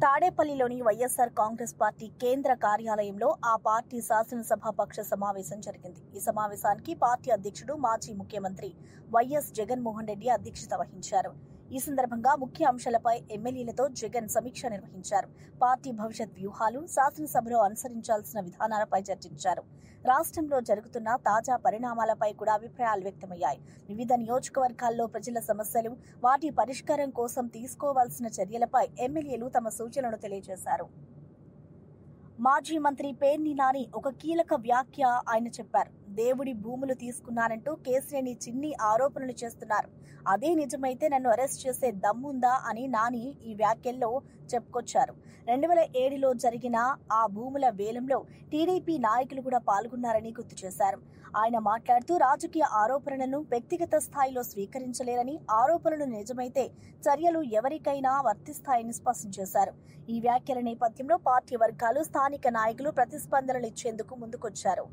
తాడేపల్లిలోని వైఎస్ఆర్ కాంగ్రెస్ పార్టీ కేంద్ర కార్యాలయంలో ఆ పార్టీ శాసనసభాపక్ష సమావేశం జరిగింది. ఈ సమావేశానికి పార్టీ అధ్యక్షుడు మాజీ ముఖ్యమంత్రి వైఎస్ జగన్మోహన్ రెడ్డి అధ్యక్షత వహించారు. ఈ సందర్భంగా ముఖ్య అంశాలపై ఎమ్మెల్యేలతో జగన్ సమీక్ష నిర్వహించారు. పార్టీ భవిష్యత్ వ్యూహాలు, శాసనసభలో అనుసరించాల్సిన విధానాలపై చర్చించారు. రాష్ట్రంలో జరుగుతున్న తాజా పరిణామాలపై కూడా అభిప్రాయాలు వ్యక్తమయ్యాయి. వివిధ నియోజకవర్గాల్లో ప్రజల సమస్యలు, వాటి పరిష్కారం కోసం తీసుకోవాల్సిన చర్యలపై ఎమ్మెల్యేలు తమ సూచనలు తెలియజేశారు. మాజీ మంత్రి పేర్ని నాని ఒక కీలక వ్యాఖ్య ఆయన చెప్పారు. దేవుడి భూములు తీసుకున్నానంటూ కేసినేని చిన్ని ఆరోపణలు చేస్తున్నారు. అదే నిజమైతే నన్ను అరెస్ట్ చేసే దమ్ముందా అని నాని ఈ వ్యాఖ్యల్లో చెప్పుకొచ్చారు. 2007లో జరిగిన ఆ భూముల వేలంలో టీడీపీ నాయకులు కూడా పాల్గొన్నారని గుర్తు చేశారు. ఆయన మాట్లాడుతూ రాజకీయ ఆరోపణలను వ్యక్తిగత స్థాయిలో స్వీకరించలేరని, ఆరోపణలు నిజమైతే చర్యలు ఎవరికైనా వర్తిస్తాయని స్పష్టం చేశారు. ఈ వ్యాఖ్యల నేపథ్యంలో పార్టీ వర్గాలు, స్థానిక నాయకులు ప్రతిస్పందనలు ఇచ్చేందుకు ముందుకొచ్చారు.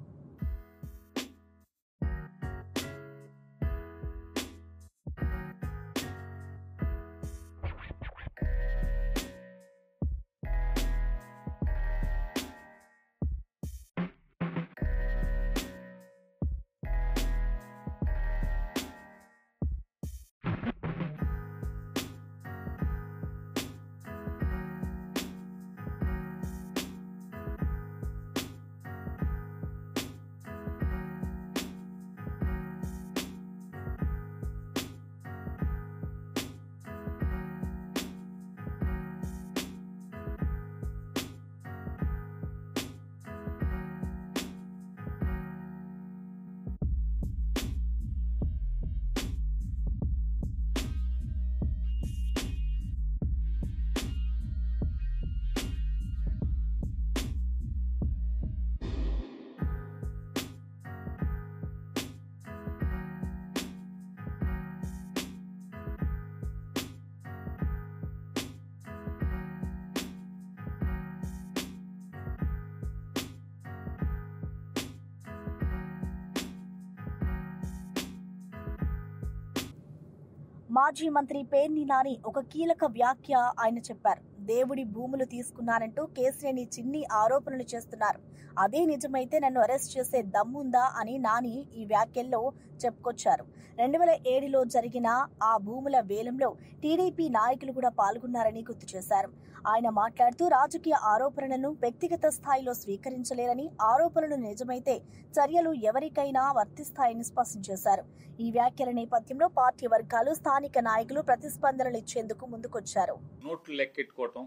మాజీ మంత్రి పేర్ని నాని ఒక కీలక వ్యాఖ్య ఆయన చెప్పారు. దేవుడి భూములు తీసుకున్నానంటూ కేసినేని చిన్ని ఆరోపణలు చేస్తున్నారు. అదే నిజమైతే నన్ను అరెస్ట్ చేసే దమ్ముందా అని నాని ఈ వ్యాఖ్యల్లో చెప్పుకొచ్చారు. 2007లో జరిగిన ఆ భూముల వేలంలో టీడీపీ నాయకులు కూడా పాల్గొన్నారని గుర్తు చేశారు. ఆయన మాట్లాడుతూ రాజకీయ ఆరోపణలను వ్యక్తిగత స్థాయిలో స్వీకరించలేరని, ఆరోపణలు నిజమైతే చర్యలు ఎవరికైనా వర్తిస్తాయని స్పష్టం చేశారు. ఈ వ్యాఖ్యల నేపథ్యంలో పార్టీ వర్గాలు, స్థానిక నాయకులు ప్రతిస్పందనలు ఇచ్చేందుకు ముందుకొచ్చారు. నోట్లు లెక్కెట్టుకోవటం,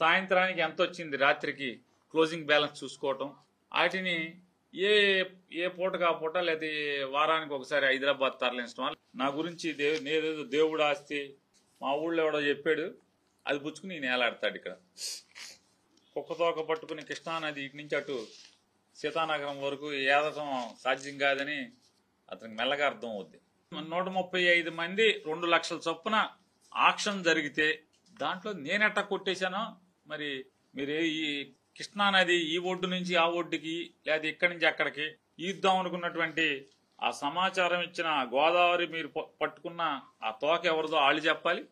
సాయంత్రానికి ఎంత వచ్చింది రాత్రికి క్లోజింగ్ బ్యాలెన్స్ చూసుకోవటం, వాటిని ఏ పూటగా పూట లేదా వారానికి ఒకసారి హైదరాబాద్ తరలించడం. నా గురించి నేనేదో దేవుడు ఆస్తి మా ఊళ్ళో ఎవడో చెప్పాడు, అది పుచ్చుకుని నేలాడతాడు. ఇక్కడ కుక్కతోక పట్టుకుని కృష్ణానది ఇటు నుంచి అటు సీతానగరం వరకు ఏదటం సాధ్యం కాదని అతనికి మెల్లగా అర్థం అవుద్ది. 135 మంది 2 లక్షల చొప్పున ఆక్షన్ జరిగితే దాంట్లో నేనెట్ట కొట్టేశానో మరి మీరు ఈ కృష్ణానది ఈ ఒడ్డు నుంచి ఆ ఒడ్డుకి లేదా ఇక్కడి నుంచి అక్కడికి ఈద్దాం అనుకున్నటువంటి ఆ సమాచారం ఇచ్చిన గోదావరి మీరు పట్టుకున్న ఆ తోక ఎవరిదో వాళ్ళు చెప్పాలి,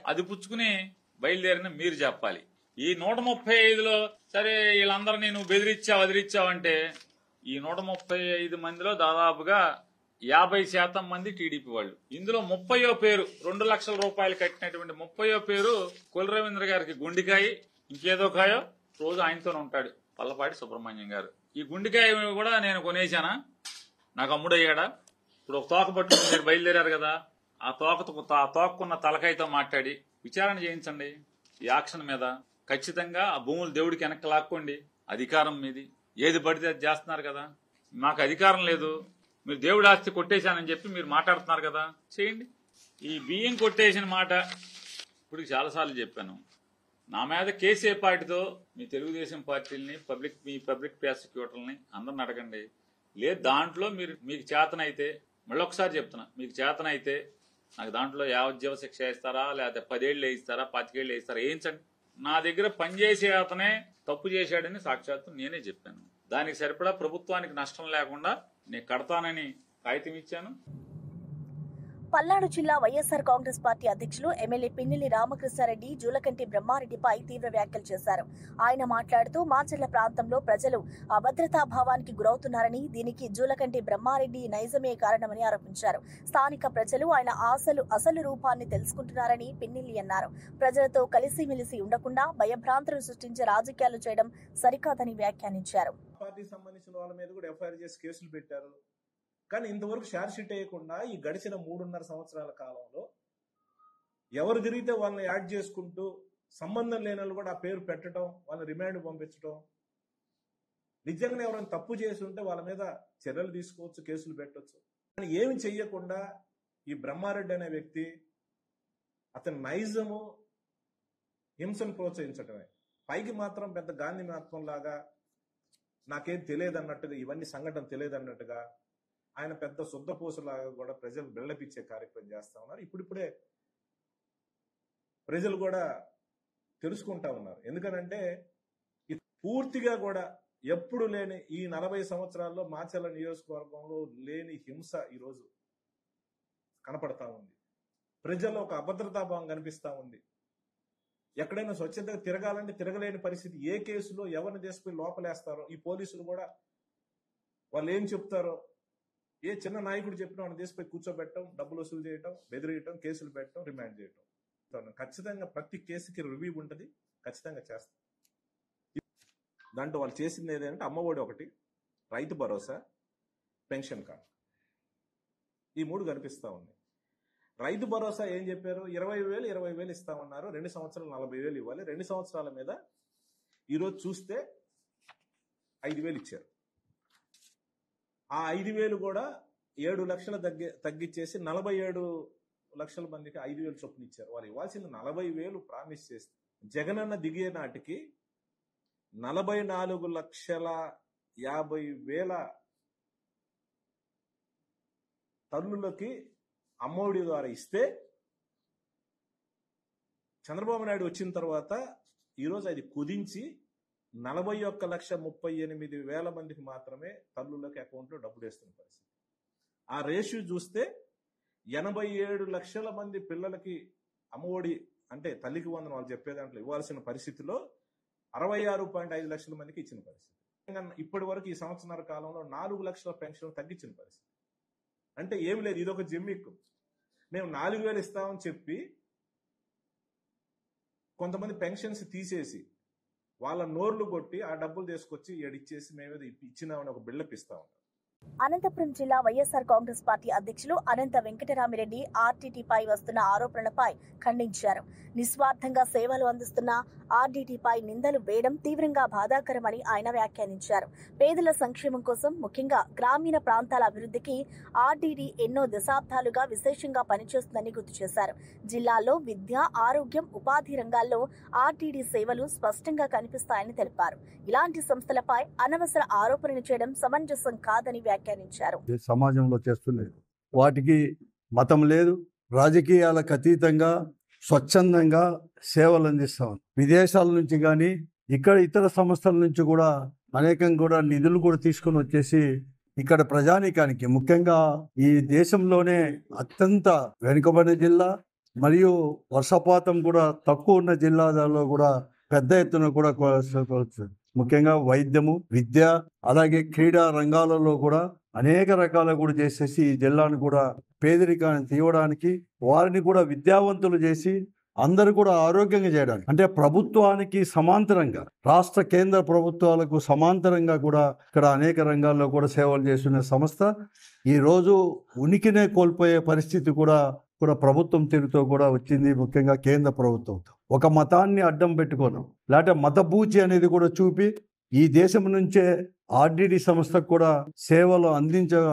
అది పుచ్చుకుని బయలుదేరిన మీరు చెప్పాలి. ఈ 135లో సరే వీళ్ళందరూ నేను వదిలిచ్చావంటే ఈ 135 మందిలో దాదాపుగా 50% మంది టీడీపీ వాళ్ళు. ఇందులో 30వ పేరు 2 లక్షల రూపాయలు కట్టినటువంటి 30వ పేరు కొల్లు రవీంద్ర గారికి గుండికాయ, ఇంకేదో కాయో రోజు ఆయనతోనే ఉంటాడు పల్లపాటి సుబ్రహ్మణ్యం గారు. ఈ గుండికాయ కూడా నేను కొనేశానా, నాకు అమ్ముడయ్యాడా? ఇప్పుడు ఒక తోక పట్టుకుని మీరు బయలుదేరారు కదా, ఆ తోకకున్న తలకాయతో మాట్లాడి విచారణ చేయించండి ఈ ఆక్షన్ మీద. ఖచ్చితంగా ఆ భూములు దేవుడికి వెనక్కి లాక్కోండి. అధికారం మీది, ఏది పడితే అది చేస్తున్నారు కదా. మాకు అధికారం లేదు, మీరు దేవుడి ఆస్తి కొట్టేశానని చెప్పి మీరు మాట్లాడుతున్నారు కదా, చేయండి. ఈ బియ్యం కొట్టేసిన మాట ఇప్పుడు చాలాసార్లు చెప్పాను. నా మీద కేసే పార్టీతో మీ తెలుగుదేశం పార్టీలని మీ పబ్లిక్ ప్రాసిక్యూటర్లని అందరిని అడగండి. లేదు దాంట్లో మీకు చేతనైతే, మళ్ళీ ఒకసారి చెప్తున్నా, మీకు చేతనైతే నాకు దాంట్లో యావజ్జీవ శిక్ష వేస్తారా, లేకపోతే 10 ఏళ్ళు వేయిస్తారా, 25 ఏళ్ళు వేయిస్తారా, వేయించండి. నా దగ్గర పనిచేసే అతనే తప్పు చేశాడని సాక్షాత్తు నేనే చెప్పాను. దానికి సరిపడా ప్రభుత్వానికి నష్టం లేకుండా నేను కడతానని కాగితం ఇచ్చాను. పల్నాడు జిల్లా వైఎస్ఆర్ కాంగ్రెస్ పార్టీ అధ్యక్షులు ఎమ్మెల్యే పిన్నెల్లి రామకృష్ణారెడ్డి జూలకంటి బ్రహ్మారెడ్డిపై తీవ్ర వ్యాఖ్యలు చేశారు. ఆయన మాట్లాడుతూ మాచర్ల ప్రాంతంలో ప్రజలు అభద్రతా భావానికి గురవుతున్నారని, దీనికి జూలకంటి బ్రహ్మారెడ్డి నైజమే కారణమని ఆరోపించారు. స్థానిక ప్రజలు ఆయన అసలు రూపాన్ని తెలుసుకుంటున్నారని పిన్నెల్లి అన్నారు. ప్రజలతో కలిసిమెలిసి ఉండకుండా భయభ్రాంతులు సృష్టించే రాజకీయాలు చేయడం సరికాదని వ్యాఖ్యానించారు. పార్టీ సంబంధించిన వాళ్ళ మీద కూడా ఎఫ్ఐఆర్ చేసి కేసులు పెట్టారు. కానీ ఇంతవరకు షార్ట్ షీట్ వేయకుండా ఈ గడిచిన 3.5 సంవత్సరాల కాలంలో ఎవరు తిరిగితే వాళ్ళని యాడ్ చేసుకుంటూ సంబంధం లేని వాళ్ళు కూడా ఆ పేరు పెట్టడం, వాళ్ళని రిమాండ్ పంపించడం, నిజంగానే ఎవరైనా తప్పు చేసి ఉంటే వాళ్ళ మీద చర్యలు తీసుకోవచ్చు, కేసులు పెట్టవచ్చు. కానీ ఏమి చెయ్యకుండా ఈ బ్రహ్మారెడ్డి అనే వ్యక్తి అతని నైజము హింసను ప్రోత్సహించటమే. పైకి మాత్రం పెద్ద గాంధీ మహత్వం లాగా నాకేం తెలియదు అన్నట్టుగా, ఇవన్నీ సంఘటన తెలియదు అన్నట్టుగా ఆయన పెద్ద శుద్ధపూసలాగా కూడా ప్రజలు బెళ్ళపిచ్చే కార్యక్రమం చేస్తా ఉన్నారు. ఇప్పుడిప్పుడే ప్రజలు కూడా తెలుసుకుంటా ఉన్నారు. ఎందుకనంటే పూర్తిగా కూడా ఎప్పుడు లేని ఈ 40 సంవత్సరాల్లో మాచర్ల నియోజకవర్గంలో లేని హింస ఈరోజు కనపడతా ఉంది. ప్రజల్లో ఒక అభద్రతాభావం కనిపిస్తా ఉంది. ఎక్కడైనా స్వచ్ఛతగా తిరగాలంటే తిరగలేని పరిస్థితి. ఏ కేసులో ఎవరిని తీసుకుని లోపలేస్తారో ఈ పోలీసులు కూడా వాళ్ళు ఏం చెప్తారో, ఏ చిన్న నాయకుడు చెప్పినా వాళ్ళని తీసుకుపోయి కూర్చోబెట్టడం, డబ్బులు వసూలు చేయటం, బెదిరియటం, కేసులు పెట్టడం, రిమాండ్ చేయటం. ఖచ్చితంగా ప్రతి కేసుకి రివ్యూ ఉంటుంది, ఖచ్చితంగా చేస్తాం. దాంట్లో వాళ్ళు చేసింది ఏదంటే అమ్మఒడి ఒకటి, రైతు భరోసా, పెన్షన్ కార్డు, ఈ 3 కనిపిస్తా ఉంది. రైతు భరోసా ఏం చెప్పారు? 20,000 ఇస్తామన్నారు. 2 సంవత్సరాలు 40,000 ఇవ్వాలి. 2 సంవత్సరాల మీద ఈరోజు చూస్తే 5,000 ఇచ్చారు. ఆ 5,000 కూడా 7 లక్షలు తగ్గించేసి 47 లక్షల మందికి 5,000 చొప్పున ఇచ్చారు. వాళ్ళు ఇవ్వాల్సింది 40,000 ప్రామిస్ చేస్తే జగనన్న దిగే నాటికి 44,50,000 తల్లులకి అమ్మఒడి ద్వారా ఇస్తే, చంద్రబాబు నాయుడు వచ్చిన తర్వాత ఈరోజు అది కుదించి 41,38,000 మందికి మాత్రమే తల్లులకి అకౌంట్లో డబ్బులు వేస్తున్న పరిస్థితి. ఆ రేషియో చూస్తే 87 లక్షల మంది పిల్లలకి అమ్మఒడి అంటే తల్లికి వందనం వాళ్ళు చెప్పే దాంట్లో ఇవ్వాల్సిన పరిస్థితిలో 66.5 లక్షల మందికి ఇచ్చిన పరిస్థితి. ఇప్పటి వరకు ఈ సంవత్సరాల కాలంలో 4 లక్షల పెన్షన్ తగ్గించిన పరిస్థితి. అంటే ఏమి లేదు, ఇదొక జిమ్మిక్కు. మేము 4,000 ఇస్తామని చెప్పి కొంతమంది పెన్షన్స్ తీసేసి వాళ్ళ నోర్లు కొట్టి ఆ డబ్బులు తీసుకొచ్చి ఇచ్చేసి మేమేదో ఇచ్చినామని ఒక బిల్డప్ ఇస్తా ఉంటాం. అనంతపురం జిల్లా వైఎస్ఆర్ కాంగ్రెస్ పార్టీ అధ్యక్షులు అనంత వెంకటరామిరెడ్డి ఆర్టీటీపై వస్తున్న ఆరోపణలపై ఖండించారు. నిస్వార్థంగా సేవలు అందిస్తున్న ఆర్డీటీపై నిందలు వేయడం తీవ్రంగా బాధాకరమని ఆయన వ్యాఖ్యానించారు. పేదల సంక్షేమం కోసం, ముఖ్యంగా గ్రామీణ ప్రాంతాల అభివృద్ధికి ఆర్డీటీ ఎన్నో దశాబ్దాలుగా విశేషంగా పనిచేస్తుందని గుర్తు చేశారు. జిల్లాలో విద్య, ఆరోగ్యం, ఉపాధి రంగాల్లో ఆర్డీటీ సేవలు స్పష్టంగా కనిపిస్తాయని తెలిపారు. ఇలాంటి సంస్థలపై అనవసర ఆరోపణలు చేయడం సమంజసం కాదని వ్యాఖ్యానించారు. సమాజంలో చేస్తున్నది వాటికి మతం లేదు, రాజకీయాలకు అతీతంగా స్వచ్ఛందంగా సేవలు అందిస్తాం. విదేశాల నుంచి కానీ ఇక్కడ ఇతర సంస్థల నుంచి కూడా అనేకం కూడా నిధులు కూడా తీసుకొని వచ్చేసి ఇక్కడ ప్రజానీకానికి, ముఖ్యంగా ఈ దేశంలోనే అత్యంత వెనుకబడిన జిల్లా మరియు వర్షపాతం కూడా తక్కువ ఉన్న జిల్లాలలో కూడా పెద్ద ఎత్తున కూడా ముఖ్యంగా వైద్యము, విద్య, అలాగే క్రీడా రంగాలలో కూడా అనేక రకాలు కూడా చేసేసి ఈ జిల్లాను కూడా పేదరికాన్ని తీయడానికి, వారిని కూడా విద్యావంతులు చేసి అందరూ కూడా ఆరోగ్యంగా చేయడానికి, అంటే ప్రభుత్వానికి సమాంతరంగా, రాష్ట్ర కేంద్ర ప్రభుత్వాలకు సమాంతరంగా కూడా ఇక్కడ అనేక రంగాల్లో కూడా సేవలు చేస్తున్న సంస్థ ఈరోజు ఉనికినే కోల్పోయే పరిస్థితి కూడా ప్రభుత్వం తీరుతో కూడా వచ్చింది. ముఖ్యంగా కేంద్ర ప్రభుత్వంతో ఒక మతాన్ని అడ్డం పెట్టుకోవడం, లేకపోతే మతబూచి అనేది కూడా చూపి ఈ దేశం నుంచే ఆర్డీటీ సంస్థకు కూడా సేవలు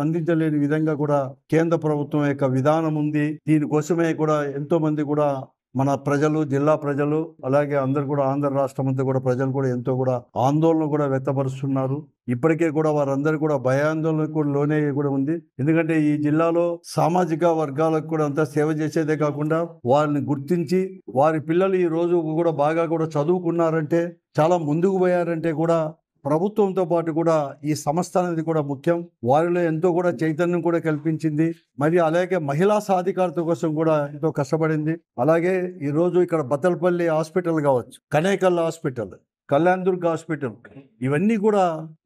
అందించలేని విధంగా కూడా కేంద్ర ప్రభుత్వం యొక్క విధానం ఉంది. దీనికోసమే కూడా ఎంతో మంది కూడా మన ప్రజలు, జిల్లా ప్రజలు, అలాగే అందరు కూడా ఆంధ్ర రాష్ట్రం అంతా కూడా ప్రజలు కూడా ఎంతో కూడా ఆందోళన కూడా వ్యక్తపరుస్తున్నారు. ఇప్పటికే కూడా వారందరూ కూడా భయాందోళనకు కూడా లోనే కూడా ఉంది. ఎందుకంటే ఈ జిల్లాలో సామాజిక వర్గాలకు కూడా అంతా సేవ చేసేదే కాకుండా వారిని గుర్తించి వారి పిల్లలు ఈ రోజు కూడా బాగా కూడా చదువుకున్నారంటే, చాలా ముందుకు పోయారంటే కూడా ప్రభుత్వంతో పాటు కూడా ఈ సంస్థ అనేది కూడా ముఖ్యం. వారిలో ఎంతో కూడా చైతన్యం కూడా కల్పించింది. మరి అలాగే మహిళా సాధికారత కోసం కూడా ఎంతో కష్టపడింది. అలాగే ఈ రోజు ఇక్కడ బత్తలపల్లి హాస్పిటల్ కావచ్చు, కనేకల్ హాస్పిటల్, కళ్యాణ్ దుర్గ్ హాస్పిటల్, ఇవన్నీ కూడా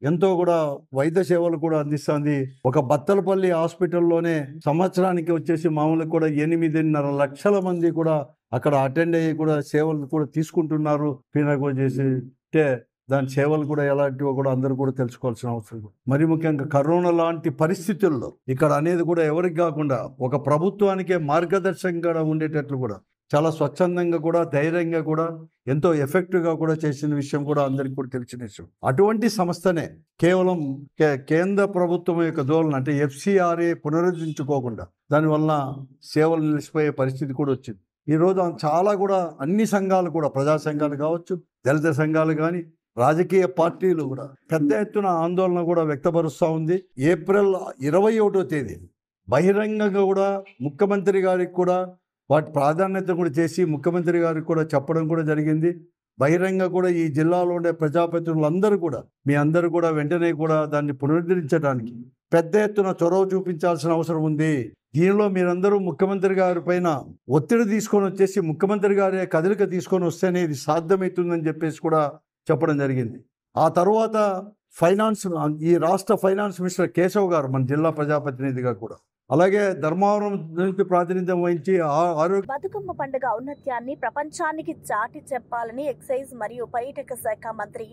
ఎంతో కూడా వైద్య సేవలు కూడా అందిస్తుంది. ఒక బత్తలపల్లి హాస్పిటల్లోనే సంవత్సరానికి వచ్చేసి మామూలుగా కూడా 8.5 లక్షల మంది కూడా అక్కడ అటెండ్ అయ్యి కూడా సేవలు కూడా తీసుకుంటున్నారు. పీనకు చేసి అంటే దాని సేవలు కూడా ఎలాంటివో కూడా అందరూ కూడా తెలుసుకోవాల్సిన అవసరం. మరి ముఖ్యంగా కరోనా లాంటి పరిస్థితుల్లో ఇక్కడ అనేది కూడా ఎవరికి కాకుండా ఒక ప్రభుత్వానికే మార్గదర్శకంగా ఉండేటట్లు కూడా చాలా స్వచ్ఛందంగా కూడా ధైర్యంగా కూడా ఎంతో ఎఫెక్టివ్గా కూడా చేసిన విషయం కూడా అందరికీ కూడా తెలిసిన విషయం. అటువంటి సంస్థనే కేవలం కేంద్ర ప్రభుత్వం యొక్క ధోరణి అంటే FCRA పునరుద్ధరించుకోకుండా దానివల్ల సేవలు నిలిచిపోయే పరిస్థితి కూడా వచ్చింది. ఈరోజు చాలా కూడా అన్ని సంఘాలు కూడా, ప్రజా సంఘాలు కావచ్చు, దళిత సంఘాలు కానీ, రాజకీయ పార్టీలు కూడా పెద్ద ఎత్తున ఆందోళన కూడా వ్యక్తపరుస్తూ ఉంది. ఏప్రిల్ 21వ తేదీ బహిరంగంగా కూడా ముఖ్యమంత్రి గారికి కూడా వాటి ప్రాధాన్యత కూడా చేసి ముఖ్యమంత్రి గారికి కూడా చెప్పడం కూడా జరిగింది. బహిరంగ కూడా ఈ జిల్లాలో ఉండే ప్రజాప్రతినిధులందరూ కూడా మీ అందరూ కూడా వెంటనే కూడా దాన్ని పునరుద్ధరించడానికి పెద్ద ఎత్తున చొరవ చూపించాల్సిన అవసరం ఉంది. దీనిలో మీరందరూ ముఖ్యమంత్రి గారి పైన ఒత్తిడి తీసుకొని వచ్చేసి ముఖ్యమంత్రి గారి కదలిక తీసుకొని వస్తేనే ఇది సాధ్యమవుతుందని చెప్పేసి కూడా చెప్పడం జరిగింది. ఆ తర్వాత ఈ రాష్ట్ర ఫైనాన్స్ మినిస్టర్ కేశవ్ గారు మన జిల్లా ప్రజాప్రతినిధిగా కూడా, అలాగే ధర్మవరం నుంచి ప్రాతినిధ్యం వహించి ఆరోగ్య బతుకమ్మ పండుగ ఔన్నత్యాన్ని ప్రపంచానికి చాటి చెప్పాలని ఎక్సైజ్ మరియు పర్యాటక శాఖ మంత్రి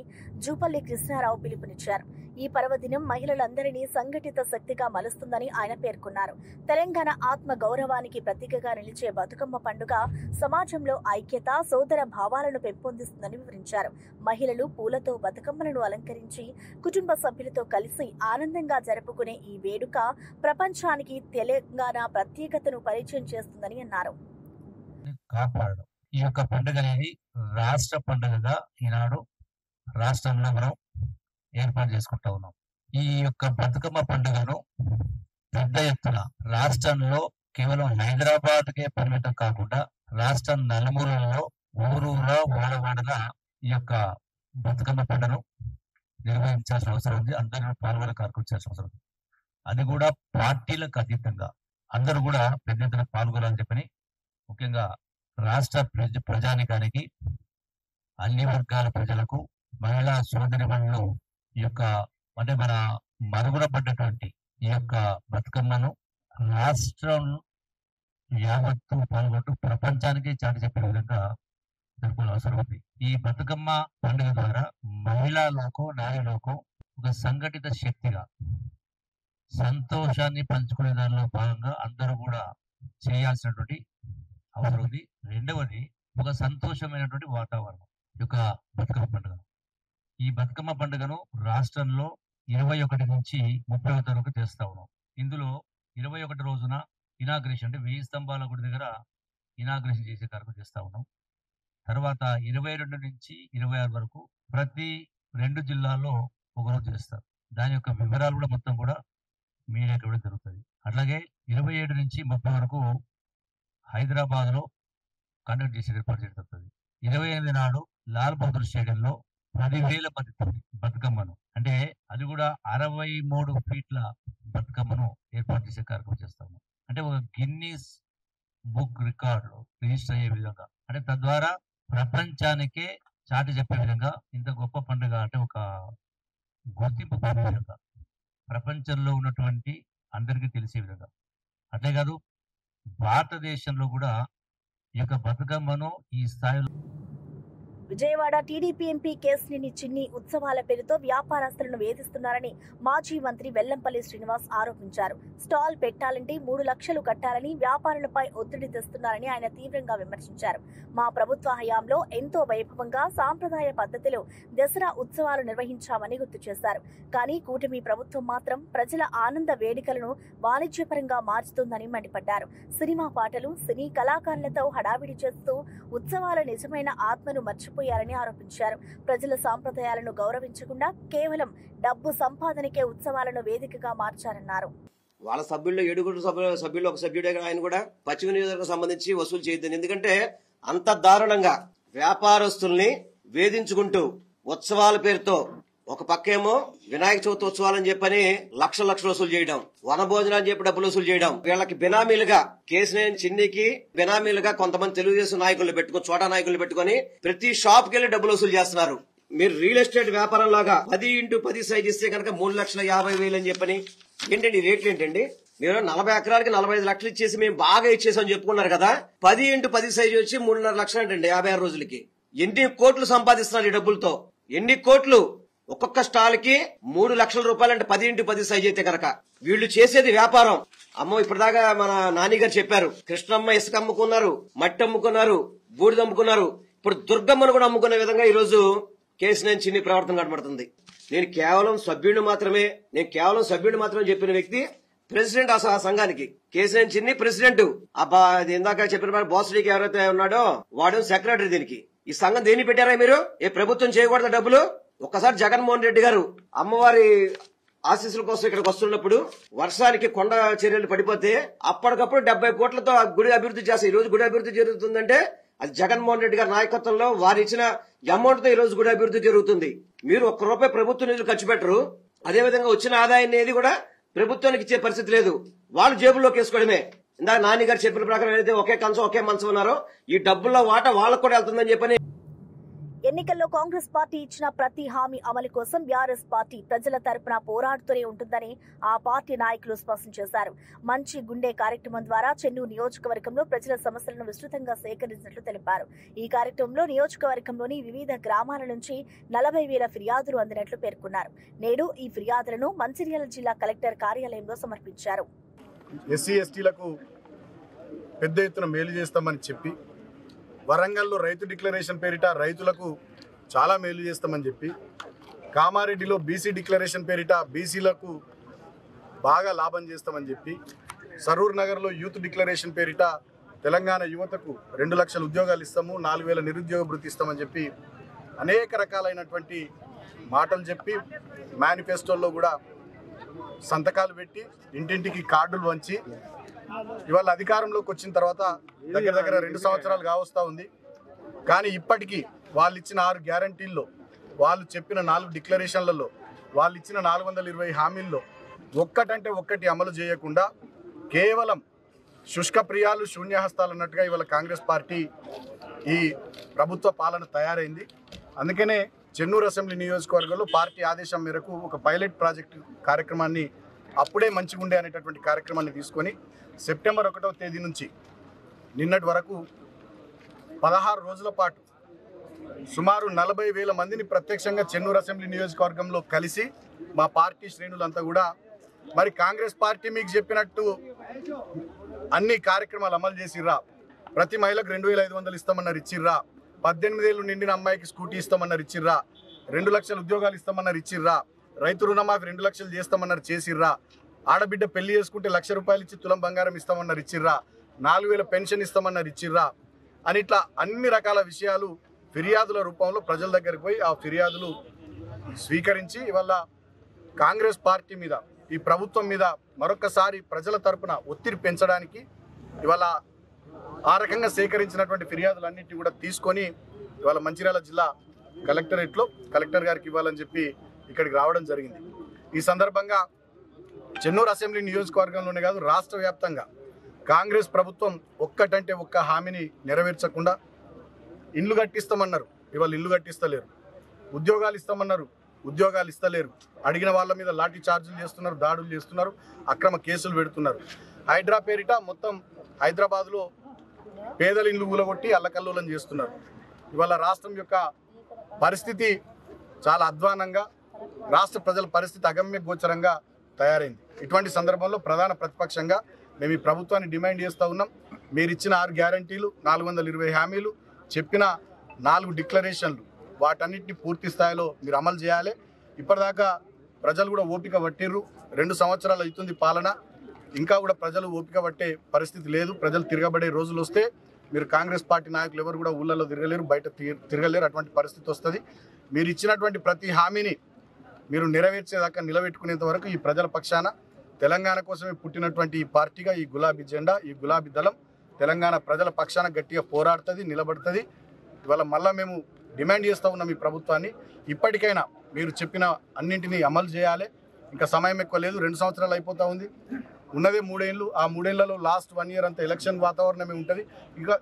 జూపల్లి కృష్ణారావు పిలుపునిచ్చారు. ఈ పర్వదినం మహిళలందరినీ సంఘటిత శక్తిగా మలుస్తుందని ఆయన పేర్కొన్నారు. తెలంగాణ ఆత్మ గౌరవానికి ప్రతీకగా నిలిచే బతుకమ్మ పండుగ సమాజంలో ఐక్యత, సోదర భావాలను పెంపొందిస్తుందని వివరించారు. మహిళలు పూలతో బతుకమ్మలను అలంకరించి కుటుంబ సభ్యులతో కలిసి ఆనందంగా జరుపుకునే ఈ వేడుక ప్రపంచానికి తెలంగాణ ప్రత్యేకతను పరిచయం చేస్తుందని అన్నారు. కాపాడడం ఈ యొక్క పండుగ అనేది రాష్ట్ర పండుగగా ఈనాడు రాష్ట్రంలో మనం ఏర్పాటు చేసుకుంటా ఉన్నాం. ఈ యొక్క బతుకమ్మ పండుగను పెద్ద ఎత్తున రాష్ట్రంలో కేవలం హైదరాబాద్కే పరిమితం కాకుండా రాష్ట్రం నలుమూలలో ఊరూరా వాడవాడగా ఈ యొక్క బతుకమ్మ పండుగను నిర్వహించాల్సిన అవసరం ఉంది. అందరూ పాల్గొనే కార్యక్రమించాల్సిన అవసరం ఉంది. అది కూడా పార్టీలకు అతీతంగా అందరూ కూడా పెద్ద ఎత్తున పాల్గొనాలని చెప్పని ముఖ్యంగా రాష్ట్ర ప్రజానికానికి, అన్ని వర్గాల ప్రజలకు, మహిళా సోదరిమణులు ఈ యొక్క అంటే మన మరుగున పడ్డటువంటి ఈ యొక్క బతుకమ్మను రాష్ట్రం యావత్తు పాల్గొంటూ ప్రపంచానికి చాటి చెప్పే విధంగా జరుపుకోవాల్సిన అవసరం ఉంది. ఈ బతుకమ్మ పండుగ ద్వారా మహిళా లోకం, నారీ లోకం ఒక సంఘటిత శక్తిగా సంతోషాన్ని పంచుకునే దానిలో భాగంగా అందరూ కూడా చేయాల్సినటువంటి అవసరం ఉంది. రెండవది ఒక సంతోషమైనటువంటి వాతావరణం యొక్క బతుకమ్మ పండుగ. ఈ బతుకమ్మ పండుగను రాష్ట్రంలో 21 నుంచి 30వ వరకు చేస్తా ఉన్నాం. ఇందులో 21 రోజున ఇనాగ్రేషన్ అంటే 1000 స్తంభాల గుడి దగ్గర ఇనాగ్రేషన్ చేసే కార్యక్రమం చేస్తా ఉన్నాం. తర్వాత 22 నుంచి 26 వరకు ప్రతి 2 జిల్లాల్లో ఒకరోజు చేస్తారు. దాని యొక్క వివరాలు కూడా మొత్తం కూడా మీడియాకి ఇవ్వడం జరుగుతుంది. అట్లాగే 27 నుంచి 30 వరకు హైదరాబాద్ లో కండక్ట్ చేసి ఏర్పాటు చేయడం జరుగుతుంది. 28 నాడు లాల్ బహదూర్ స్టేడియంలో 10,000 మందితో బతుకమ్మను అంటే అది కూడా 63 ఫీట్ల బతుకమ్మను ఏర్పాటు చేసే కార్యక్రమం చేస్తాము. అంటే ఒక గిన్నీస్ బుక్ రికార్డు రిజిస్టర్ అయ్యే విధంగా, అంటే తద్వారా ప్రపంచానికే చాటి చెప్పే విధంగా ఇంత గొప్ప పండుగ అంటే ఒక గుర్తింపు పొందే విధంగా ప్రపంచంలో ఉన్నటువంటి అందరికీ తెలిసే విధంగా. అట్లే కాదు భారతదేశంలో కూడా ఈ యొక్క బతుకమ్మను ఈ స్థాయిలో విజయవాడ టీడీపీ ఎంపీ కేశినేని చిన్ని ఉత్సవాల పేరుతో వ్యాపారస్తులను వేధిస్తున్నారని మాజీ మంత్రి వెల్లంపల్లి శ్రీనివాస్ ఆరోపించారు. స్టాల్ పెట్టాలంటే 3 లక్షలు కట్టాలని వ్యాపారులపై ఒత్తిడి తెస్తున్నారని ఆయన తీవ్రంగా విమర్శించారు. మా ప్రభుత్వ హయాంలో ఎంతో వైభవంగా సాంప్రదాయ పద్ధతిలో దసరా ఉత్సవాలు నిర్వహించామని గుర్తు చేశారు. కానీ కూటమి ప్రభుత్వం మాత్రం ప్రజల ఆనంద వేడుకలను వాణిజ్యపరంగా మార్చుతుందని మండిపడ్డారు. సినిమా పాటలు, సినీ కళాకారులతో హడావిడి చేస్తూ ఉత్సవాల నిజమైన ఆత్మను మర్చిపోయారని ఆరోపించారు. ప్రజల సాంప్రదాయాలను గౌరవించకుండా కేవలం డబ్బు సంపాదనకే ఉత్సవాలను వేదికగా మార్చారన్నారు. వాళ్ళ సభ్యుల్లో 7 సభ్యులు ఒక సభ్యుడే ఆయన కూడా పశ్చిమ నియోజకవర్గం సంబంధించి వసూలు చేయొద్దని. ఎందుకంటే అంత దారుణంగా వ్యాపారస్తుల్ని వేధించుకుంటూ ఉత్సవాల పేరుతో ఒక పక్కేమో వినాయక చవితి ఉత్సవాలని చెప్పని లక్షలు వసూలు చేయడం, వనభోజనాలు చెప్పి డబ్బులు వసూలు చేయడం, వీళ్ళకి బినామీలుగా కేసినేని చిన్నికి బినామీలుగా కొంతమంది తెలుగుదేశం నాయకులు పెట్టుకుని, చోటా నాయకులు పెట్టుకుని ప్రతి షాప్ కి వెళ్లి డబ్బులు వసూలు చేస్తున్నారు. మీరు రియల్ ఎస్టేట్ వ్యాపారం లాగా 10x10 సైజ్ ఇస్తే కనుక 3,50,000 అని చెప్పని ఏంటండి రేట్లు ఏంటండి? మీరు 40 ఎకరాలకి 45 లక్షలు ఇచ్చేసి మేము బాగా ఇచ్చేసామని చెప్పుకున్నారు కదా. 10x10 సైజు వచ్చి 3.5 లక్షలు అంటండి 56 రోజులకి. ఎన్ని కోట్లు సంపాదిస్తున్నారు ఈ డబ్బులతో? ఎన్ని కోట్లు? ఒక్కొక్క స్టాల్ కి 3 లక్షల రూపాయలు అంటే 10x10 సైజ్ అయితే కనుక వీళ్ళు చేసేది వ్యాపారం. అమ్మో ఇప్పటిదాకా మన నాని గారు చెప్పారు, కృష్ణమ్మ ఇసుక అమ్ముకున్నారు, మట్టి అమ్ముకున్నారు, బూడిద అమ్ముకున్నారు, ఇప్పుడు దుర్గమ్మను కూడా అమ్ముకునే విధంగా ఈ రోజు కేసినేని చిన్ని ప్రవర్తన కనబడుతుంది. నేను కేవలం సభ్యుడిని మాత్రమే చెప్పిన వ్యక్తి ప్రెసిడెంట్ ఆ సంఘానికి. కేసినేని చిన్ని ప్రెసిడెంట్. అబ్బా అది ఇందాక చెప్పిన బోసడీకి ఎవరైతే ఉన్నాడో వాడు సెక్రటరీ. దీనికి ఈ సంఘం దేని పెట్టారా మీరు? ఏ ప్రభుత్వం చేయకూడదు డబ్బులు? ఒక్కసారి జగన్మోహన్ రెడ్డి గారు అమ్మవారి ఆశీస్సుల కోసం ఇక్కడికి వస్తున్నప్పుడు వర్షానికి కొండ చర్యలు పడిపోతే అప్పటికప్పుడు 70 కోట్లతో గుడి అభివృద్ధి చేస్తారు. ఈ రోజు గుడి అభివృద్ధి జరుగుతుందంటే అది జగన్మోహన్ రెడ్డి గారి నాయకత్వంలో వారు ఇచ్చిన అమౌంట్ తో ఈ రోజు గుడి అభివృద్ధి జరుగుతుంది. మీరు ₹1 ప్రభుత్వ నిధులు ఖర్చు పెట్టరు. అదేవిధంగా వచ్చిన ఆదాయాన్ని ఏది కూడా ప్రభుత్వానికి ఇచ్చే పరిస్థితి లేదు. వాళ్ళు జేబుల్లోకి వేసుకోవడమే. ఇందాక నాని గారు చెప్పిన ప్రకారం ఏదైతే ఒకే కంచం ఒకే మంచం ఉన్నారో ఈ డబ్బుల్లో వాటా వాళ్ళకు కూడా వెళ్తుందని చెప్పని. ఎన్నికల్లో కాంగ్రెస్ పార్టీ ఇచ్చిన ప్రతి హామీ అమలు కోసం బీఆర్ఎస్ పార్టీ ప్రజల తరపున పోరాడుతూనే ఉంటుందని ఆ పార్టీ నాయకులు స్పష్టం చేశారు. మంచి గుండె కార్యక్రమం ద్వారా చెన్నూరు నియోజకవర్గంలో ప్రజల సమస్యలను విస్తృతంగా సేకరించినట్లు తెలిపారు. ఈ కార్యక్రమంలో నియోజకవర్గంలోని వివిధ గ్రామాల నుంచి 40,000 ఫిర్యాదులు అందినట్లు పేర్కొన్నారు. నేడు ఈ ఫిర్యాదులను మంచిర్యాల జిల్లా కలెక్టర్ కార్యాలయంలో సమర్పించారు. ఎస్సీ ఎస్టీలకు పెద్ద ఎత్తున మేలు చేస్తామని చెప్పి, వరంగల్లో రైతు డిక్లరేషన్ పేరిట రైతులకు చాలా మేలు చేస్తామని చెప్పి, కామారెడ్డిలో బీసీ డిక్లరేషన్ పేరిట బీసీలకు బాగా లాభం చేస్తామని చెప్పి, సరూర్ నగర్లో యూత్ డిక్లరేషన్ పేరిట తెలంగాణ యువతకు 2 లక్షల ఉద్యోగాలు ఇస్తాము, 4,000 నిరుద్యోగ భృతి ఇస్తామని చెప్పి అనేక రకాలైనటువంటి మాటలు చెప్పి మేనిఫెస్టోల్లో కూడా సంతకాలు పెట్టి ఇంటింటికి కార్డులు వంచి ఇవాళ అధికారంలోకి వచ్చిన తర్వాత దగ్గర 2 సంవత్సరాలు కావస్తా ఉంది. కానీ ఇప్పటికీ వాళ్ళు ఇచ్చిన 6 గ్యారంటీల్లో, వాళ్ళు చెప్పిన 4 డిక్లరేషన్లలో, వాళ్ళు ఇచ్చిన 420 హామీల్లో ఒక్కటంటే ఒక్కటి అమలు చేయకుండా కేవలం శుష్క ప్రియాలు శూన్యహస్తాలు అన్నట్టుగా ఇవాళ కాంగ్రెస్ పార్టీ ఈ ప్రభుత్వ పాలన తయారైంది. అందుకనే చెన్నూరు అసెంబ్లీ నియోజకవర్గంలో పార్టీ ఆదేశం మేరకు ఒక పైలట్ ప్రాజెక్టు కార్యక్రమాన్ని, అప్పుడే మంచిగుండే అనేటటువంటి కార్యక్రమాన్ని తీసుకొని సెప్టెంబర్ 1వ తేదీ నుంచి నిన్నటి వరకు 16 రోజుల పాటు సుమారు 40,000 మందిని ప్రత్యక్షంగా చెన్నూరు అసెంబ్లీ నియోజకవర్గంలో కలిసి మా పార్టీ శ్రేణులంతా కూడా మరి కాంగ్రెస్ పార్టీ మీకు చెప్పినట్టు అన్ని కార్యక్రమాలు అమలు చేసిర్రా, ప్రతి మహిళకు 2,500 ఇస్తామన్నారు ఇచ్చిర్రా, 18 ఏళ్ళు నిండిన అమ్మాయికి స్కూటీ ఇస్తామన్నారు ఇచ్చిర్రా, 2 లక్షల ఉద్యోగాలు ఇస్తామన్నారు ఇచ్చిర్రా, రైతు రుణమాఫీ 2 లక్షలు చేస్తామన్నారు చేసిర్రా, ఆడబిడ్డ పెళ్లి చేసుకుంటే ₹1,00,000 ఇచ్చి తులం బంగారం ఇస్తామన్నారు ఇచ్చిర్రా, 4,000 పెన్షన్ ఇస్తామన్నారు ఇచ్చిర్రా అని ఇట్లా అన్ని రకాల విషయాలు ఫిర్యాదుల రూపంలో ప్రజల దగ్గరికి పోయి ఆ ఫిర్యాదులు స్వీకరించి ఇవాళ కాంగ్రెస్ పార్టీ మీద, ఈ ప్రభుత్వం మీద మరొకసారి ప్రజల తరపున ఒత్తిడి పెంచడానికి ఇవాళ ఆ రకంగా సేకరించినటువంటి ఫిర్యాదులన్నింటినీ కూడా తీసుకొని ఇవాళ మంచిర్యాల జిల్లా కలెక్టరేట్లో కలెక్టర్ గారికి ఇవ్వాలని చెప్పి ఇక్కడికి రావడం జరిగింది. ఈ సందర్భంగా చెన్నూరు అసెంబ్లీ నియోజకవర్గంలోనే కాదు రాష్ట్ర వ్యాప్తంగా కాంగ్రెస్ ప్రభుత్వం ఒక్కటంటే ఒక్క హామీని నెరవేర్చకుండా, ఇండ్లు కట్టిస్తామన్నారు, ఇవాళ ఇల్లు కట్టిస్తలేరు, ఉద్యోగాలు ఇస్తామన్నారు, ఉద్యోగాలు ఇస్తలేరు, అడిగిన వాళ్ళ మీద లాఠీ చార్జీలు చేస్తున్నారు, దాడులు చేస్తున్నారు, అక్రమ కేసులు పెడుతున్నారు. హైడ్రా పేరిట మొత్తం హైదరాబాద్లో పేదల ఇండ్లు ఊలగొట్టి అల్లకల్లోలం చేస్తున్నారు. ఇవాళ రాష్ట్రం యొక్క పరిస్థితి చాలా అధ్వానంగా, రాష్ట్ర ప్రజల పరిస్థితి అగమ్య గోచరంగా తయారైంది. ఇటువంటి సందర్భంలో ప్రధాన ప్రతిపక్షంగా మేము ఈ ప్రభుత్వాన్ని డిమాండ్ చేస్తూ ఉన్నాం. మీరు ఇచ్చిన 6 గ్యారంటీలు, 420 హామీలు, చెప్పిన 4 డిక్లరేషన్లు, వాటన్నిటిని పూర్తి స్థాయిలో మీరు అమలు చేయాలి. ఇప్పటిదాకా ప్రజలు కూడా ఓపిక పట్టిర్రు. 2 సంవత్సరాలు అవుతుంది పాలన, ఇంకా కూడా ప్రజలు ఓపిక పట్టే పరిస్థితి లేదు. ప్రజలు తిరగబడే రోజులు వస్తే మీరు కాంగ్రెస్ పార్టీ నాయకులు ఎవరు కూడా ఊళ్ళలో తిరగలేరు, బయట తిరగలేరు. అటువంటి పరిస్థితి వస్తుంది. మీరు ఇచ్చినటువంటి ప్రతి హామీని మీరు నెరవేర్చేదాకా నిలబెట్టుకునేంత వరకు ఈ ప్రజల పక్షాన, తెలంగాణ కోసమే పుట్టినటువంటి ఈ పార్టీగా ఈ గులాబీ జెండా, ఈ గులాబీ దళం తెలంగాణ ప్రజల పక్షాన గట్టిగా పోరాడుతుంది, నిలబడుతుంది. ఇవాళ మళ్ళీ మేము డిమాండ్ చేస్తూ ఉన్నాం ఈ ప్రభుత్వాన్ని. ఇప్పటికైనా మీరు చెప్పిన అన్నింటినీ అమలు చేయాలి. ఇంకా సమయం ఎక్కువ లేదు, 2 సంవత్సరాలు అయిపోతూ ఉంది. ఉన్నదే 3 ఏళ్ళు. ఆ 3 ఏళ్లలో లాస్ట్ 1 ఇయర్ అంతా ఎలక్షన్ వాతావరణమే ఉంటుంది.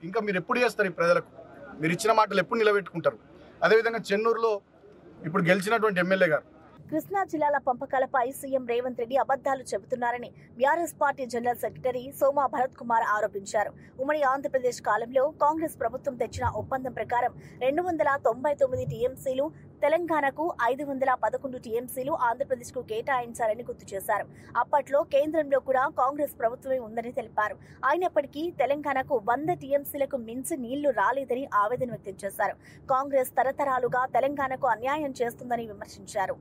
ఇంకా మీరు ఎప్పుడు చేస్తారు ఈ ప్రజలకు? మీరు ఇచ్చిన మాటలు ఎప్పుడు నిలబెట్టుకుంటారు? అదేవిధంగా చెన్నూరులో ఇప్పుడు గెలిచినటువంటి ఎమ్మెల్యే గారు కృష్ణా జిల్లాల పంపకాలపై సీఎం రేవంత్ రెడ్డి అబద్దాలు చెబుతున్నారని BRS party general secretary Soma Bharath Kumar ఆరోపించారు. ఉమ్మడి ఆంధ్రప్రదేశ్ కాలంలో కాంగ్రెస్ ప్రభుత్వం తెచ్చిన ఒప్పందం ప్రకారం 299 టీఎంసీలు తెలంగాణకు, 511 టీఎంసీలు ఆంధ్రప్రదేశ్కు కేటాయించారని గుర్తు చేశారు. అప్పట్లో కేంద్రంలో కూడా కాంగ్రెస్ ప్రభుత్వమే ఉందని తెలిపారు. అయినప్పటికీ తెలంగాణకు 100 టీఎంసీలకు మించి నీళ్లు రాలేదని ఆవేదన వ్యక్తం చేశారు. కాంగ్రెస్ తరతరాలుగా తెలంగాణకు అన్యాయం చేస్తుందని విమర్శించారు.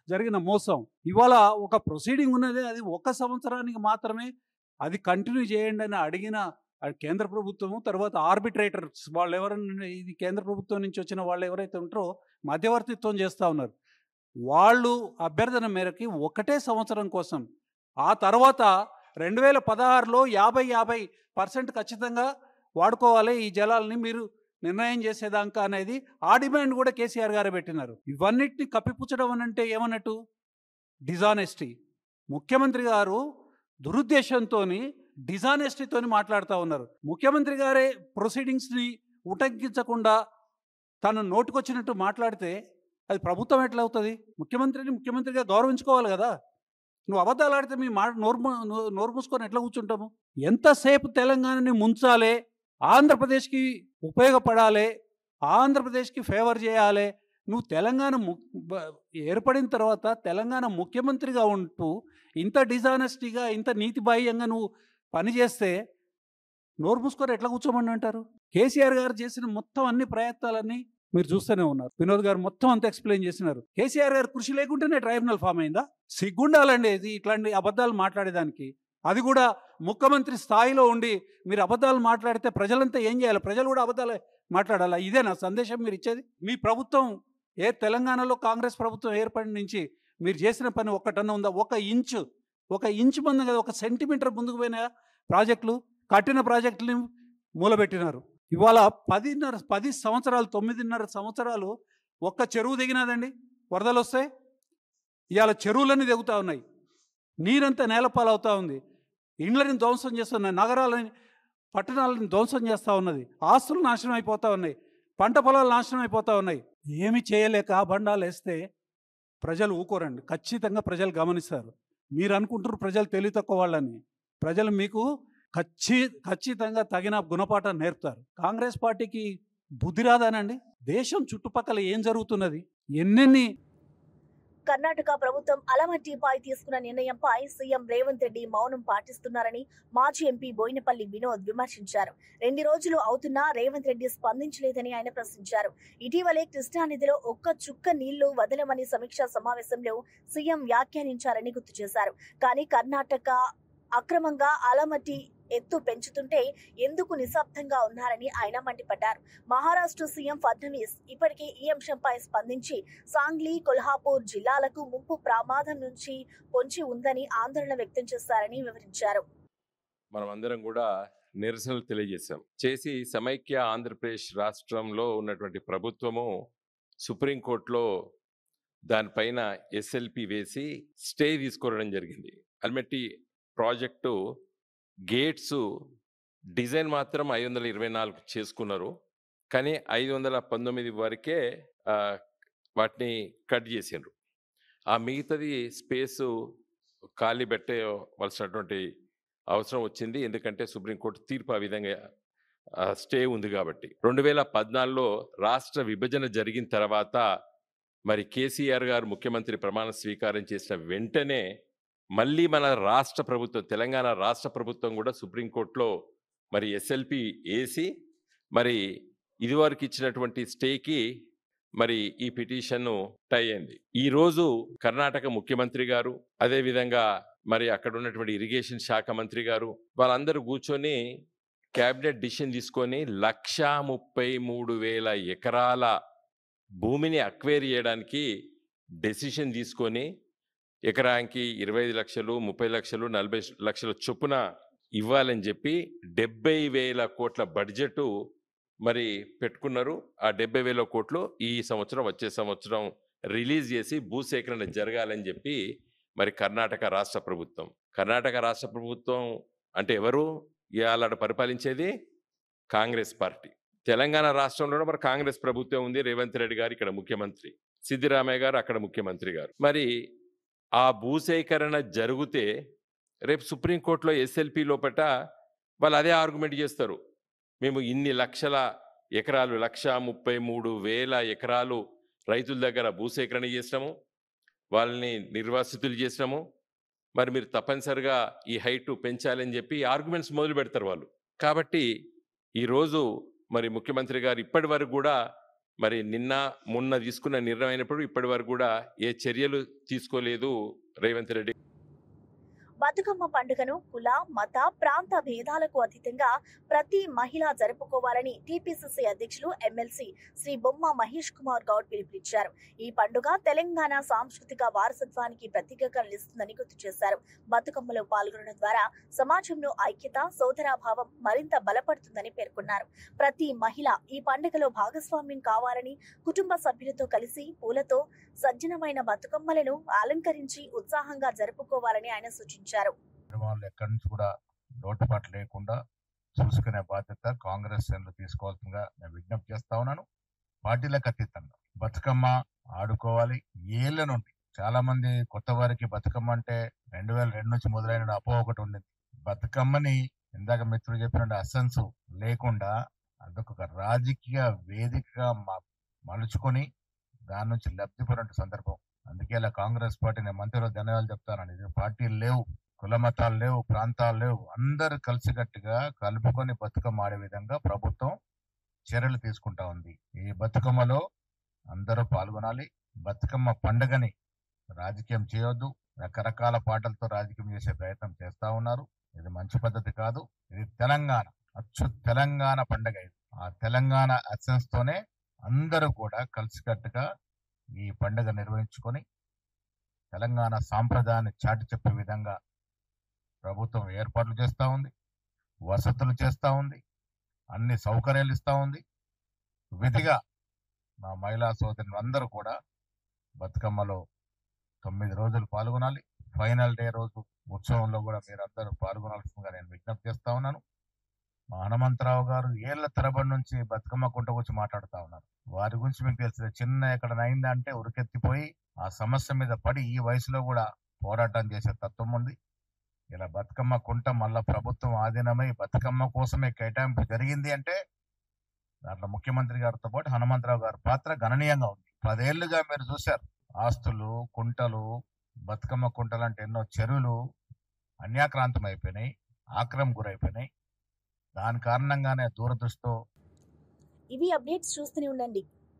జరిగిన మోసం ఇవాళ ఒక ప్రొసీడింగ్ ఉన్నది, అది 1 సంవత్సరానికి మాత్రమే అది కంటిన్యూ చేయండి అని అడిగిన కేంద్ర ప్రభుత్వము, తర్వాత ఆర్బిట్రేటర్స్ వాళ్ళు ఎవరైనా, ఇది కేంద్ర ప్రభుత్వం నుంచి వచ్చిన వాళ్ళు ఎవరైతే ఉంటారో మధ్యవర్తిత్వం చేస్తూ ఉన్నారు. వాళ్ళు అభ్యర్థన మేరకి 1 సంవత్సరం కోసం, ఆ తర్వాత 2016లో 50% ఖచ్చితంగా వాడుకోవాలి ఈ జలాలని మీరు నిర్ణయం చేసేదాకా అనేది ఆ డిమాండ్ కూడా కేసీఆర్ గారే పెట్టినారు. ఇవన్నిటిని కప్పిపుచ్చడం అని అంటే ఏమన్నట్టు? డిజానెస్టీ. ముఖ్యమంత్రి గారు దురుద్దేశంతో డిజానెస్టీతో మాట్లాడుతూ ఉన్నారు. ముఖ్యమంత్రి గారే ప్రొసీడింగ్స్ని ఉటంకించకుండా తను నోటుకొచ్చినట్టు మాట్లాడితే అది ప్రభుత్వం ఎట్లా అవుతుంది? ముఖ్యమంత్రిని ముఖ్యమంత్రిగా గౌరవించుకోవాలి కదా. నువ్వు అబద్ధాలు ఆడితే మీ నోరు మూసుకొని ఎట్లా కూర్చుంటాము? ఎంతసేపు తెలంగాణని ముంచాలే, ఆంధ్రప్రదేశ్కి ఉపయోగపడాలి, ఆంధ్రప్రదేశ్కి ఫేవర్ చేయాలి. నువ్వు తెలంగాణ ఏర్పడిన తర్వాత తెలంగాణ ముఖ్యమంత్రిగా ఉంటూ ఇంత డిజానెస్టీగా, ఇంత నీతిబాహ్యంగా నువ్వు పనిచేస్తే నోరు మూసుకొని ఎట్లా కూర్చోమని అంటారు? కేసీఆర్ గారు చేసిన మొత్తం అన్ని ప్రయత్నాలన్నీ మీరు చూస్తూనే ఉన్నారు. వినోద్ గారు మొత్తం అంతా ఎక్స్ప్లెయిన్ చేసినారు. కేసీఆర్ గారు కృషి లేకుంటేనే ట్రైబ్యునల్ ఫామ్ అయిందా? సిగ్గుండాలండి ఇది ఇట్లాంటి అబద్ధాలు మాట్లాడేదానికి. అది కూడా ముఖ్యమంత్రి స్థాయిలో ఉండి మీరు అబద్ధాలు మాట్లాడితే ప్రజలంతా ఏం చేయాలి? ప్రజలు కూడా అబద్ధాలు మాట్లాడాలా? ఇదే నా సందేశం మీరు ఇచ్చేది? మీ ప్రభుత్వం తెలంగాణలో కాంగ్రెస్ ప్రభుత్వం ఏర్పడిన నుంచి మీరు చేసిన పని ఒక్కటన్నా ఉందా? ఒక ఇంచు మంది కదా, 1 సెంటీమీటర్ ముందుకు పోయిన ప్రాజెక్టులు, కట్టిన ప్రాజెక్టులని మూలబెట్టినారు. ఇవాళ 10 సంవత్సరాలు, 9.5 సంవత్సరాలు ఒక్క చెరువు దిగినదండి. వరదలు వస్తాయి, ఇవాళ చెరువులన్నీ దిగుతూ ఉన్నాయి, నీరంతా నేలపాలవుతూ ఉంది, ఇండ్లని ధ్వంసం చేస్తున్నాయి, నగరాలని పట్టణాలను ధ్వంసం చేస్తూ ఉన్నది, ఆస్తులు నాశనం అయిపోతూ ఉన్నాయి, పంట పొలాలు నాశనం అయిపోతూ ఉన్నాయి. ఏమి చేయలేక బండాలు వేస్తే ప్రజలు ఊకోరండి. ఖచ్చితంగా ప్రజలు గమనిస్తారు. మీరు అనుకుంటారు ప్రజలు తెలివి తక్కువ వాళ్ళని. ప్రజలు మీకు ఖచ్చితంగా తగిన గుణపాఠం నేర్పుతారు. కాంగ్రెస్ పార్టీకి బుద్ధి రాదానండి? దేశం చుట్టుపక్కల ఏం జరుగుతున్నది, ఎన్నెన్ని. కర్ణాటక ప్రభుత్వం అలమట్టిపై తీసుకున్న నిర్ణయంపై సీఎం రేవంత్ రెడ్డి మౌనం పాటిస్తున్నారని మాజీ ఎంపీ బోయినపల్లి వినోద్ విమర్శించారు. 2 రోజులు అవుతున్నా రేవంత్ రెడ్డి స్పందించలేదని ఆయన ప్రశ్నించారు. ఇటీవలే కృష్ణానదిలో 1 చుక్క నీళ్లు వదలమని సమీక్షా సమావేశంలో సీఎం వ్యాఖ్యానించారని గుర్తు చేశారు. కానీ కర్ణాటక అక్రమంగా అలమట్టి ఎత్తు పెంచుతుంటే ఎందుకు నిశ్శబ్దంగా ఉన్నారని ఆయన మండిపడ్డారు. మహారాష్ట్ర సీఎం ఫడ్నవీస్ ఇప్పటికే ఈ అంశంపై స్పందించి సాంగ్లీ, కొల్హాపూర్ జిల్లాలకు ముంపు ప్రమాదం నుంచి పొంచి ఉందని ఆందోళన వ్యక్తం చేశారని వివరించారు. మనమందరం కూడా నిరసనలు తెలియజేశాం. చేసి సమైక్య ఆంధ్రప్రదేశ్ రాష్ట్రంలో ఉన్నటువంటి ప్రభుత్వము సుప్రీంకోర్టులో దానిపైన ఎస్ఎల్పి వేసి స్టే తీసుకోవడం జరిగింది. అల్మెట్టి ప్రాజెక్టు గేట్స్ డిజైన్ మాత్రం 524 చేసుకున్నారు, కానీ 519 వరకే వాటిని కట్ చేసిండ్రు. ఆ మిగతాది స్పేసు ఖాళీ పెట్టవలసినటువంటి అవసరం వచ్చింది. ఎందుకంటే సుప్రీంకోర్టు తీర్పు ఆ విధంగా స్టే ఉంది కాబట్టి. 2014లో రాష్ట్ర విభజన జరిగిన తర్వాత మరి కేసీఆర్ గారు ముఖ్యమంత్రి ప్రమాణ స్వీకారం చేసిన వెంటనే మళ్ళీ మన రాష్ట్ర ప్రభుత్వం, తెలంగాణ రాష్ట్ర ప్రభుత్వం కూడా సుప్రీంకోర్టులో మరి ఎస్ఎల్పి వేసి మరి ఇదివరకు ఇచ్చినటువంటి స్టేకి మరి ఈ పిటిషన్ను టై అయింది. ఈరోజు కర్ణాటక ముఖ్యమంత్రి గారు, అదేవిధంగా మరి అక్కడ ఉన్నటువంటి ఇరిగేషన్ శాఖ మంత్రి గారు వాళ్ళందరూ కూర్చొని క్యాబినెట్ డిసిషన్ తీసుకొని 1,33,000 ఎకరాల భూమిని అక్వైర్ చేయడానికి డెసిషన్ తీసుకొని ఎకరానికి 25 లక్షలు, 30 లక్షలు, 40 లక్షల చొప్పున ఇవ్వాలని చెప్పి 70,000 కోట్ల బడ్జెట్ మరి పెట్టుకున్నారు. ఆ 70,000 కోట్లు ఈ సంవత్సరం వచ్చే సంవత్సరం రిలీజ్ చేసి భూసేకరణ జరగాలని చెప్పి మరి కర్ణాటక రాష్ట్ర ప్రభుత్వం. కర్ణాటక రాష్ట్ర ప్రభుత్వం అంటే ఎవరు ఇవాళ పరిపాలించేది? కాంగ్రెస్ పార్టీ. తెలంగాణ రాష్ట్రంలో మరి కాంగ్రెస్ ప్రభుత్వం ఉంది. రేవంత్ రెడ్డి గారు ఇక్కడ ముఖ్యమంత్రి, సిద్దిరామయ్య గారు అక్కడ ముఖ్యమంత్రి గారు. మరి ఆ భూసేకరణ జరిగితే రేపు సుప్రీంకోర్టులో ఎస్ఎల్పి లోపట వాళ్ళు అదే ఆర్గ్యుమెంట్ చేస్తారు. మేము ఇన్ని లక్షల ఎకరాలు 1,33,000 ఎకరాలు రైతుల దగ్గర భూసేకరణ చేసినాము, వాళ్ళని నిర్వాసితులు చేసినాము, మరి మీరు తప్పనిసరిగా ఈ హైట్ పెంచాలని చెప్పి ఆర్గ్యుమెంట్స్ మొదలు పెడతారు వాళ్ళు. కాబట్టి ఈరోజు మరి ముఖ్యమంత్రి గారు ఇప్పటి వరకు కూడా మరి మొన్న తీసుకున్న నిర్ణయం అయినప్పుడు ఇప్పటి వరకు కూడా ఏ చర్యలు తీసుకోలేదు రేవంత్ రెడ్డి. బతుకమ్మ పండుగను కుల, మత, ప్రాంత భేదాలకు అతీతంగా ప్రతి మహిళ జరుపుకోవాలని టీపీసీసీ అధ్యక్షులు ఎమ్మెల్సీ శ్రీ బొమ్మ మహేష్ కుమార్ గౌడ్ పిలుపునిచ్చారు. ఈ పండుగ తెలంగాణ సాంస్కృతిక వారసత్వానికి ప్రతీకగా నిలుస్తుందని గుర్తు చేశారు. బతుకమ్మలో పాల్గొనడం ద్వారా సమాజంలో ఐక్యత, సోదరాభావం మరింత బలపడుతుందని పేర్కొన్నారు. ప్రతి మహిళ ఈ పండుగలో భాగస్వామ్యం కావాలని, కుటుంబ సభ్యులతో కలిసి పూలతో సజ్జనమైన బతుకమ్మలను అలంకరించి ఉత్సాహంగా జరుపుకోవాలని ఆయన సూచించారు. వాళ్ళు ఎక్కడి నుంచి కూడా లోటుపాటు లేకుండా చూసుకునే బాధ్యత కాంగ్రెస్ శ్రేణులు తీసుకోవాల్సిందిగా నేను విజ్ఞప్తి చేస్తా ఉన్నాను. పార్టీలకు అతీతంగా బతుకమ్మ ఆడుకోవాలి. ఏళ్ల నుండి చాలా మంది కొత్త వారికి బతుకమ్మ అంటే 2002 నుంచి మొదలైన అపోహ ఒకటి ఉండేది. బతుకమ్మని ఇందాక మిత్రుడు చెప్పినట్టు అసెన్స్ లేకుండా అదొక రాజకీయ వేదికగా మలుచుకొని దాని నుంచి లబ్ధి పొందిన సందర్భం. అందుకే ఇలా కాంగ్రెస్ పార్టీని మంత్రిలో ధన్యవాదాలు చెప్తానండి. ఇది పార్టీలు లేవు, కుల మతాలు లేవు, ప్రాంతాలు లేవు, అందరు కలిసికట్టుగా కలుపుకొని బతుకమ్మ ఆడే విధంగా ప్రభుత్వం చర్యలు తీసుకుంటా ఉంది. ఈ బతుకమ్మలో అందరూ పాల్గొనాలి. బతుకమ్మ పండుగని రాజకీయం చేయొద్దు. రకరకాల పాటలతో రాజకీయం చేసే ప్రయత్నం చేస్తా ఉన్నారు. ఇది మంచి పద్ధతి కాదు. ఇది తెలంగాణ, అచ్చు తెలంగాణ పండుగ. ఇది ఆ తెలంగాణ అసెన్స్ తోనే అందరూ కూడా కలిసికట్టుగా ఈ పండుగ నిర్వహించుకొని తెలంగాణ సాంప్రదాయాన్ని చాటి చెప్పే విధంగా ప్రభుత్వం ఏర్పాట్లు చేస్తూ ఉంది, వసతులు చేస్తూ ఉంది, అన్ని సౌకర్యాలు ఇస్తూ ఉంది. విధిగా మా మహిళా సోదరులు అందరూ కూడా బతుకమ్మలో 9 రోజులు పాల్గొనాలి. ఫైనల్ డే రోజు ఉత్సవంలో కూడా మీరందరూ పాల్గొనాల్సిందిగా నేను విజ్ఞప్తి చేస్తా ఉన్నాను. మా హనుమంతరావు గారు ఏళ్ల తరబడి నుంచి బతుకమ్మ కుంట గురించి మాట్లాడుతూ ఉన్నారు. వారి గురించి మీకు తెలిసింది. చిన్న ఎక్కడనైందా అంటే ఉరికెత్తిపోయి ఆ సమస్య మీద పడి ఈ వయసులో కూడా పోరాటం చేసే తత్వం ఉంది. ఇలా బతుకమ్మ కుంట మళ్ళా ప్రభుత్వం ఆధీనమై బతుకమ్మ కోసమే కేటాయింపు జరిగింది అంటే దాంట్లో ముఖ్యమంత్రి గారితో పాటు హనుమంతరావు గారి పాత్ర గణనీయంగా ఉంది. 10 ఏళ్లుగా మీరు చూశారు, ఆస్తులు, కుంటలు, బతుకమ్మ కుంటలు అంటే ఎన్నో చెరువులు అన్యాక్రాంతం అయిపోయినాయి, ఆక్రమణ గురైపోయినాయి. దాని కారణంగానే దూరదృష్టితో ఇవి అప్డేట్స్ చూస్తూనే ఉండండి.